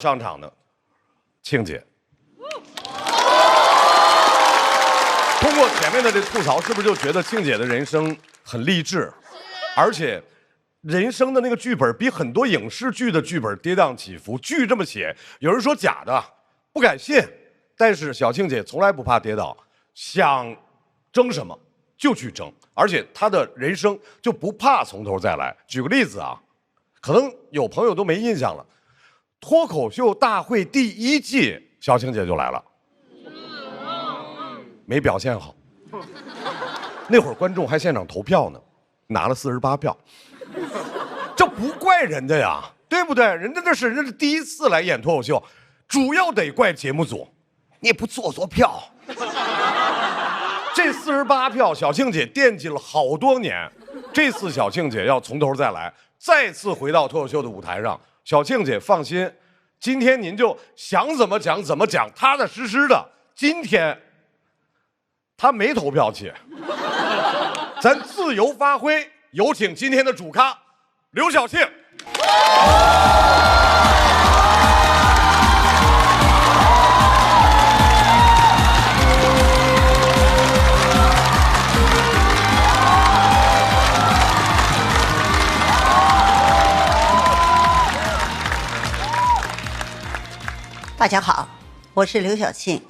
上场的庆姐。通过前面的这吐槽，是不是就觉得庆姐的人生很励志，而且人生的那个剧本比很多影视剧的剧本跌宕起伏？剧这么写，有人说假的，不敢信，但是小庆姐从来不怕跌倒，想争什么就去争，而且她的人生就不怕从头再来。举个例子啊，可能有朋友都没印象了，脱口秀大会第1季，小庆姐就来了。没表现好，那会儿观众还现场投票呢，拿了48票，这不怪人家呀，对不对？人家是第一次来演脱口秀，主要得怪节目组，你也不做票。这48票，小庆姐惦记了好多年，这次小庆姐要从头再来，再次回到脱口秀的舞台上。小庆姐放心，今天您就想怎么讲怎么讲，踏踏实实的。今天他没投票去，咱自由发挥。有请今天的主咖刘晓庆。大家好，我是刘晓庆。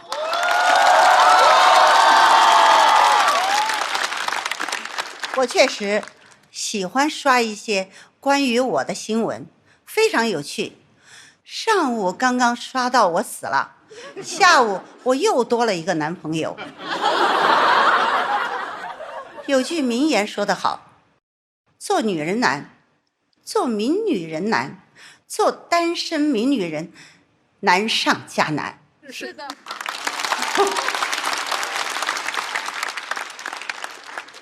我确实喜欢刷一些关于我的新闻，非常有趣。上午刚刚刷到我死了，下午我又多了一个男朋友。有句名言说得好，做女人难，做名女人难，做单身名女人难上加难。是的。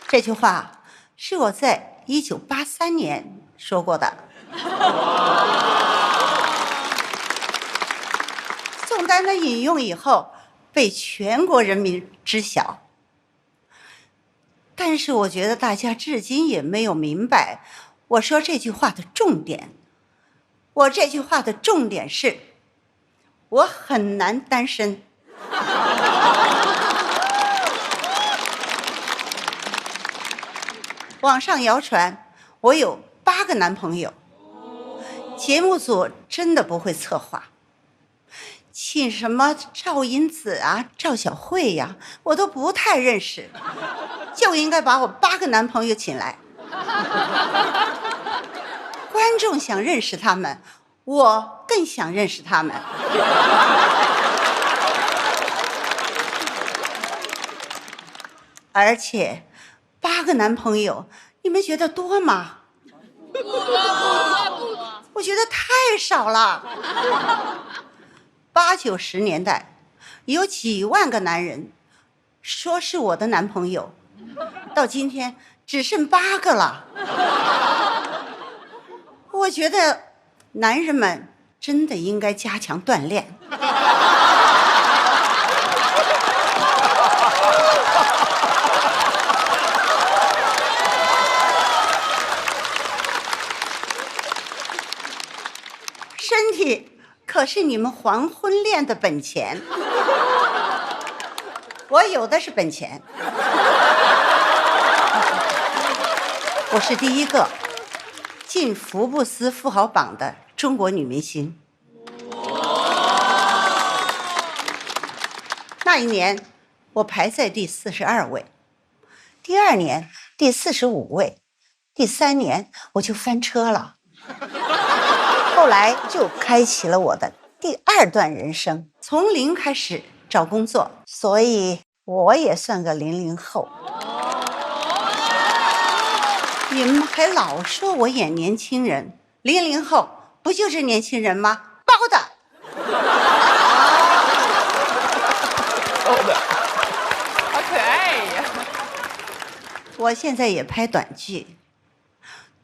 这句话是我在1983年说过的。宋丹的引用以后被全国人民知晓，但是我觉得大家至今也没有明白我说这句话的重点。我这句话的重点是，我很难单身。网上谣传我有8个男朋友，节目组真的不会策划，请什么赵英子啊、赵小慧呀，我都不太认识，就应该把我8个男朋友请来。观众想认识他们，我更想认识他们。而且8个男朋友，你们觉得多吗？我觉得太少了。80、90年代，有几万个男人说是我的男朋友，到今天只剩8个了。我觉得男人们真的应该加强锻炼。身体可是你们黄昏恋的本钱，我有的是本钱。我是第1个进福布斯富豪榜的中国女明星。那一年我排在第42位，第2年第45位，第3年我就翻车了。后来就开启了我的第2段人生，从零开始找工作，所以我也算个00后。你们还老说我演年轻人，00后不就是年轻人吗？包的。包的，好可爱呀！我现在也拍短剧，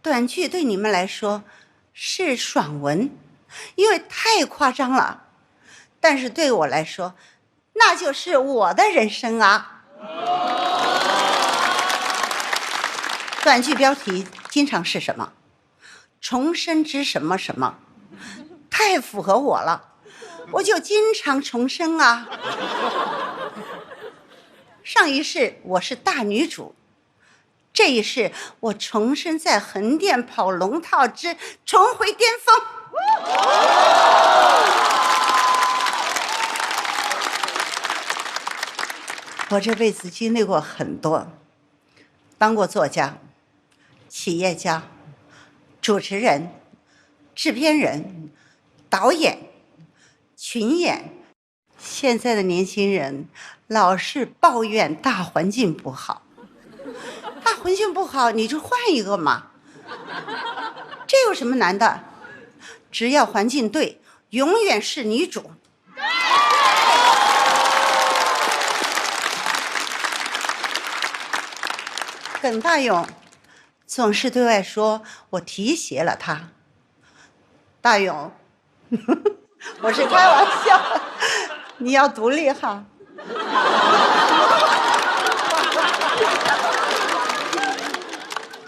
短剧对你们来说是爽文，因为太夸张了，但是对我来说那就是我的人生啊。短剧标题经常是什么重生之什么什么，太符合我了。我就经常重生啊。上一世我是大女主，这一世我重生在横店跑龙套之重回巅峰。我这辈子经历过很多，当过作家、企业家、主持人、制片人、导演、群演。现在的年轻人老是抱怨大环境不好，大环境不好你就换一个嘛，这有什么难的？只要环境对，永远是女主。耿大勇总是对外说我提携了他。大勇，我是开玩笑，你要独立哈。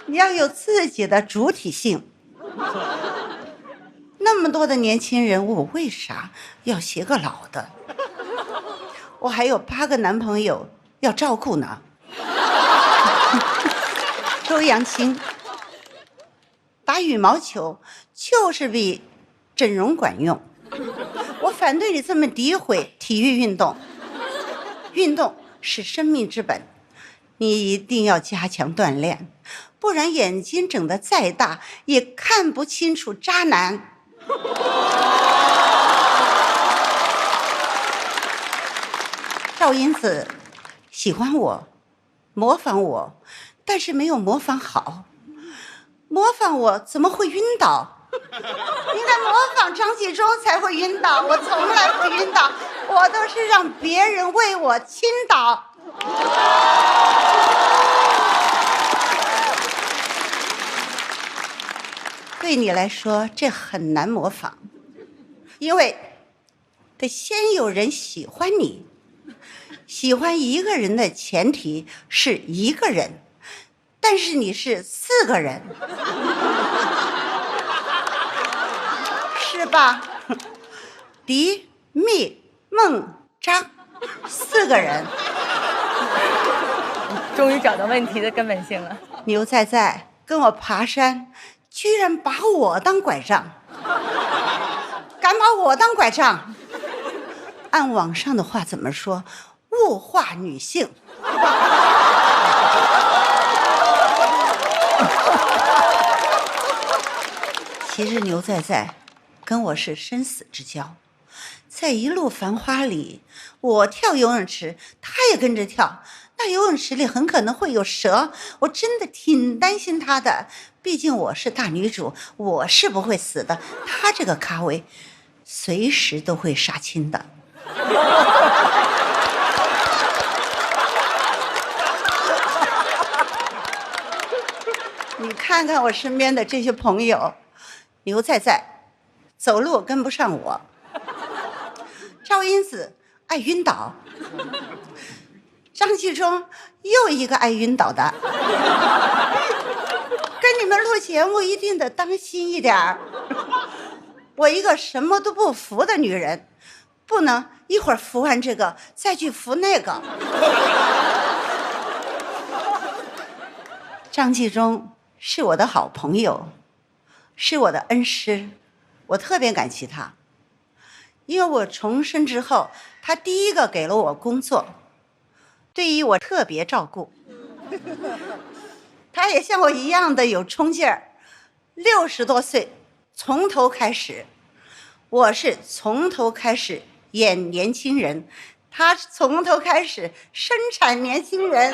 你要有自己的主体性。那么多的年轻人，我为啥要携个老的？我还有8个男朋友要照顾呢。周扬青，打羽毛球就是比整容管用。我反对你这么诋毁体育运动，运动是生命之本，你一定要加强锻炼，不然眼睛整得再大也看不清楚渣男。赵英子喜欢我，模仿我，但是没有模仿好。模仿我怎么会晕倒？应该模仿张纪中才会晕倒，我从来不晕倒，我都是让别人为我倾倒。对你来说这很难模仿，因为得先有人喜欢你。喜欢一个人的前提是一个人，但是你是4个人，是吧？狄、蜜、孟、张，4个人。终于找到问题的根本性了。牛在在跟我爬山，居然把我当拐杖，敢把我当拐杖？按网上的话怎么说？物化女性。其实牛在在跟我是生死之交，在一路繁花里，我跳游泳池，他也跟着跳。那游泳池里很可能会有蛇，我真的挺担心他的。毕竟我是大女主，我是不会死的。他这个咖位，随时都会杀青的。你看看我身边的这些朋友，牛在在走路跟不上我，赵英子爱晕倒，张纪中又一个爱晕倒的。跟你们录节目一定得当心一点儿。我一个什么都不服的女人，不能一会儿服完这个再去服那个。张纪中是我的好朋友，是我的恩师，我特别感激他。因为我重生之后，他第一个给了我工作，对于我特别照顾。他也像我一样的有冲劲儿，60多岁从头开始。我是从头开始演年轻人，他从头开始生产年轻人。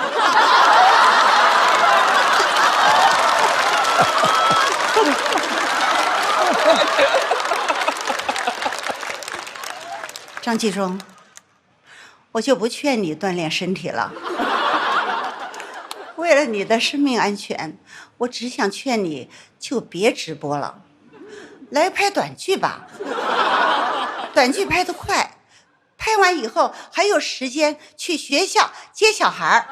张纪中，我就不劝你锻炼身体了。为了你的生命安全，我只想劝你就别直播了，来拍短剧吧。短剧拍得快，拍完以后还有时间去学校接小孩。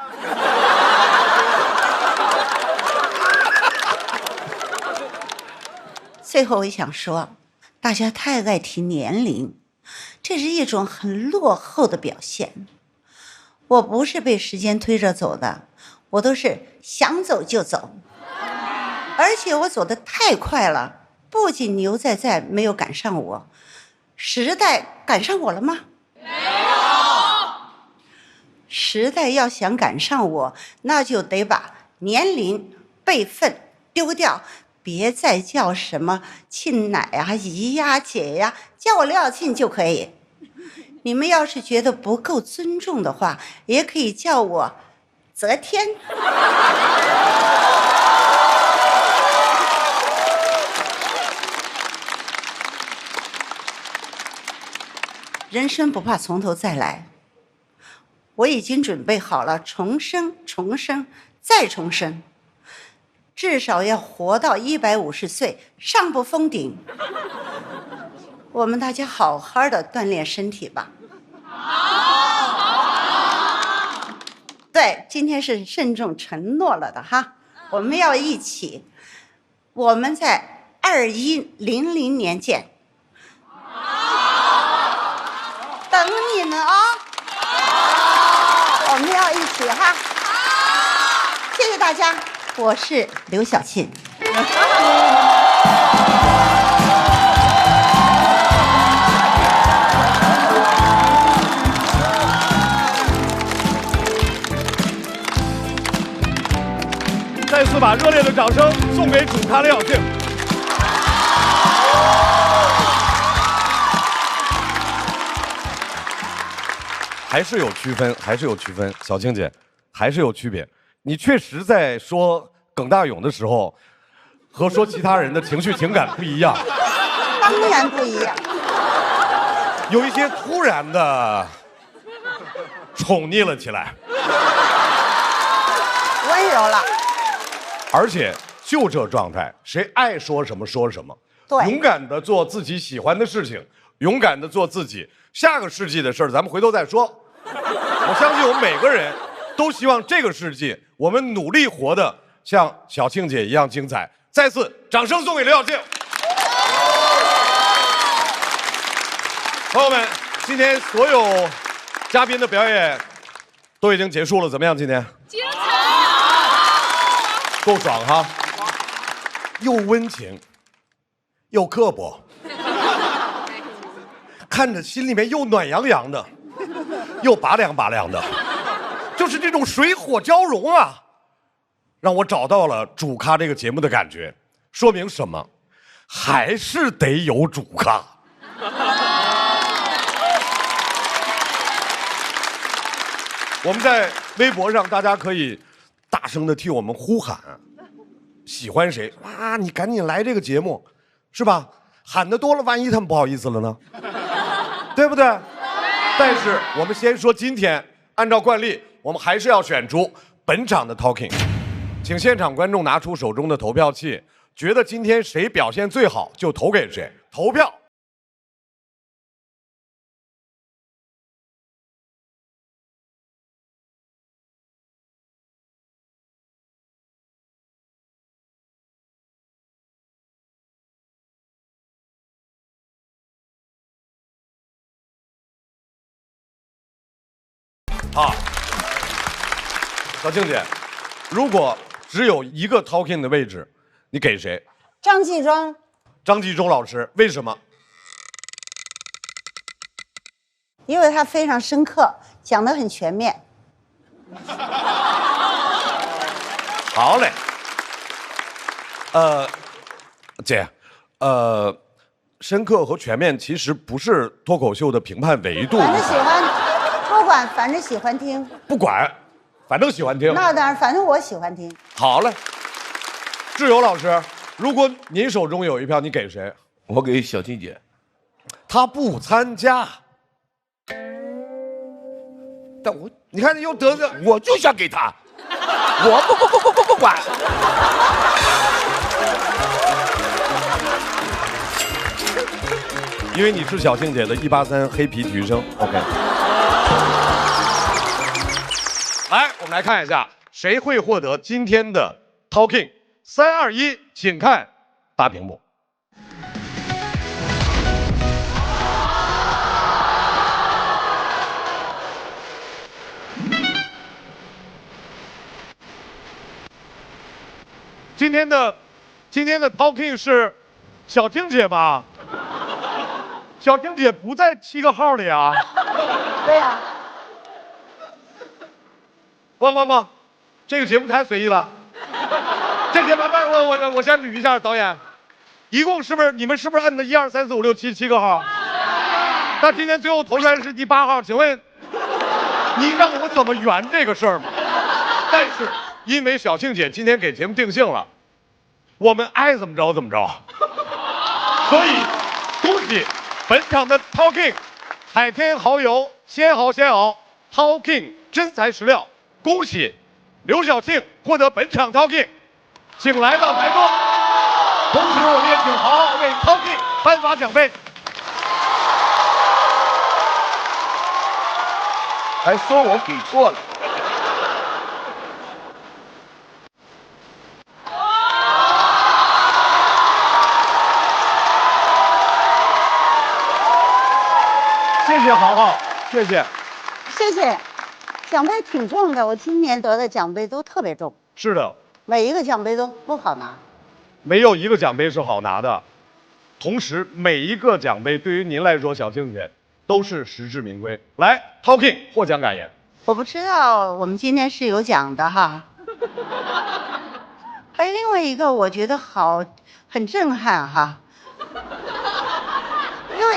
最后我想说，大家太爱提年龄，这是一种很落后的表现。我不是被时间推着走的，我都是想走就走，而且我走得太快了，不仅牛仔仔没有赶上我，时代赶上我了吗？没有。时代要想赶上我，那就得把年龄、辈分丢掉，别再叫什么庆奶啊、姨呀、姐呀，叫我刘晓庆就可以。你们要是觉得不够尊重的话，也可以叫我则天。人生不怕从头再来，我已经准备好了重生、重生再重生，至少要活到150岁，上不封顶。我们大家好好的锻炼身体吧。对，今天是慎重承诺了的哈，我们要一起。我们在2100年见。等你们啊！我们要一起哈。谢谢大家，我是刘晓庆。再次把热烈的掌声送给主咖刘晓庆。还是有区分，还是有区分，小庆姐，还是有区别。你确实在说耿大勇的时候，和说其他人的情绪情感不一样，当然不一样，有一些突然的宠溺了起来，温柔了。而且就这状态，谁爱说什么说什么，对，勇敢的做自己喜欢的事情，勇敢的做自己。下个世纪的事儿，咱们回头再说。我相信我们每个人都希望这个世纪，我们努力活得像小庆姐一样精彩。再次掌声送给刘晓庆。朋友们，今天所有嘉宾的表演都已经结束了，怎么样？今天精彩，够爽哈，又温情，又刻薄。看着心里面又暖洋洋的，又拔凉拔凉的，就是这种水火交融啊，让我找到了主咖这个节目的感觉。说明什么？还是得有主咖。我们在微博上，大家可以大声的替我们呼喊，喜欢谁啊？你赶紧来这个节目，是吧？喊的多了，万一他们不好意思了呢？对不对？但是我们先说今天，按照惯例，我们还是要选出本场的 Talking， 请现场观众拿出手中的投票器，觉得今天谁表现最好就投给谁。投票。啊，小庆姐，如果只有一个 Talking 的位置，你给谁？张纪中。张纪中老师，为什么？因为他非常深刻，讲得很全面。好嘞。姐，深刻和全面其实不是脱口秀的评判维度。反正喜欢，不管，反正喜欢听。不管，反正喜欢听。那当然，反正我喜欢听。好嘞。志友老师，如果您手中有一票，你给谁？我给小庆姐。她不参加。但我你看你又得罪，我就想给她，我不管。因为你是小庆姐的183黑皮体育生 ，OK。来，我们来看一下谁会获得今天的 Talking。3、2、1，请看大屏幕。今天的 talking 是小静姐吧？小静姐不在7个号里啊？对呀、不，这个节目太随意了。这节目我先捋一下，导演，一共是不是你们是不是按的1、2、3、4、5、6、7个号？那今天最后投出来是第8号，请问你让我怎么圆这个事儿吗？但是因为小庆姐今天给节目定性了，我们爱怎么着怎么着，所以恭喜本场的 talking 海天蚝油鲜蚝talking 真材实料，恭喜刘晓庆获得本场 talking， 请来到台中，同时我们也请豪为 talking 颁发奖杯。还说我比错了。谢谢豪豪，谢谢。谢谢。奖杯挺重的，我今年得的奖杯都特别重，是的，每一个奖杯都不好拿。没有一个奖杯是好拿的，同时每一个奖杯对于您来说，小庆姐都是实至名归。来 ，talking 获奖感言。我不知道我们今天是有奖的哈。还有另外一个，我觉得很震撼哈，因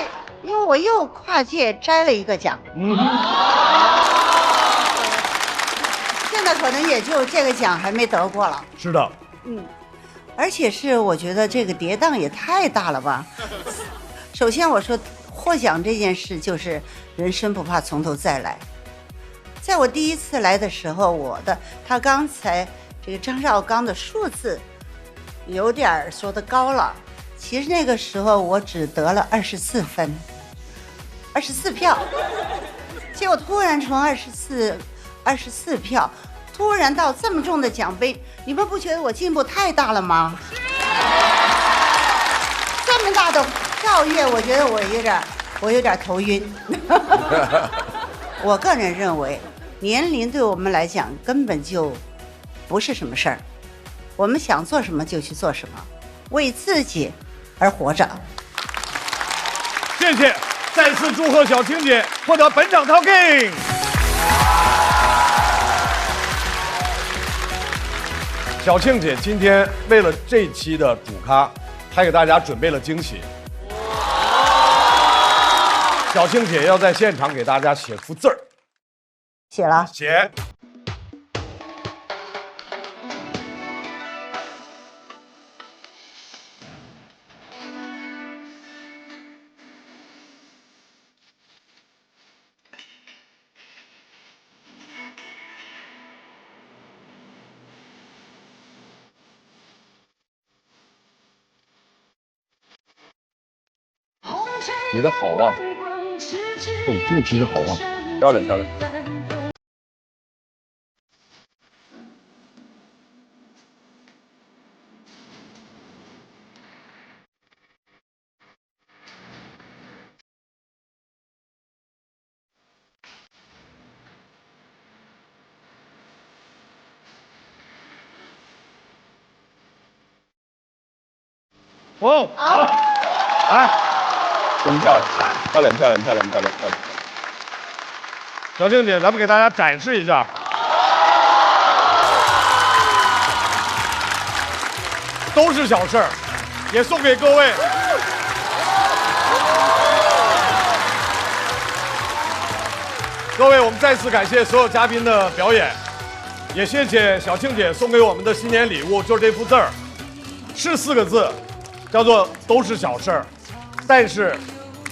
为我又跨界摘了一个奖，现在可能也就这个奖还没得过了。是的，而且是我觉得这个跌宕也太大了吧。首先我说获奖这件事就是人生不怕从头再来。在我第一次来的时候，他刚才这个张绍刚的数字有点说的高了，其实那个时候我只得了24分，24票，结果突然从24票突然到这么重的奖杯，你们不觉得我进步太大了吗？这么大的跳跃，我觉得我有点头晕。我个人认为，年龄对我们来讲根本就不是什么事儿，我们想做什么就去做什么，为自己而活着。谢谢，再次祝贺小青姐获得本场 talking。小庆姐今天为了这期的主咖，还给大家准备了惊喜。小庆姐要在现场给大家写幅字儿，写了。写。你的好啊，这个其实好啊，漂亮漂亮。哦，好，来。真漂亮，漂亮漂亮漂亮漂亮漂亮！小静姐，咱们给大家展示一下，都是小事儿，也送给各位。各位，我们再次感谢所有嘉宾的表演，也谢谢小庆姐送给我们的新年礼物，就是这幅字儿，是4个字，叫做“都是小事儿”，但是。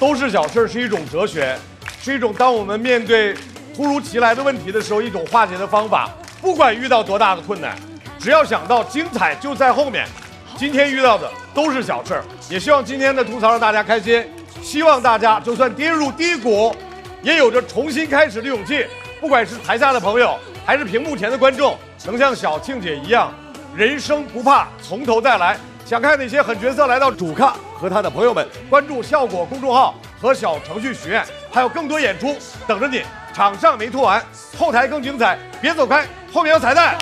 都是小事是一种哲学，是一种当我们面对突如其来的问题的时候一种化解的方法。不管遇到多大的困难，只要想到精彩就在后面。今天遇到的都是小事，也希望今天的吐槽让大家开心。希望大家就算跌入低谷，也有着重新开始的勇气。不管是台下的朋友，还是屏幕前的观众，能像小庆姐一样，人生不怕从头再来。想看哪些狠角色来到主咖和他的朋友们，关注效果公众号和小程序许愿，还有更多演出等着你。场上没拖完，后台更精彩，别走开，后面有彩蛋。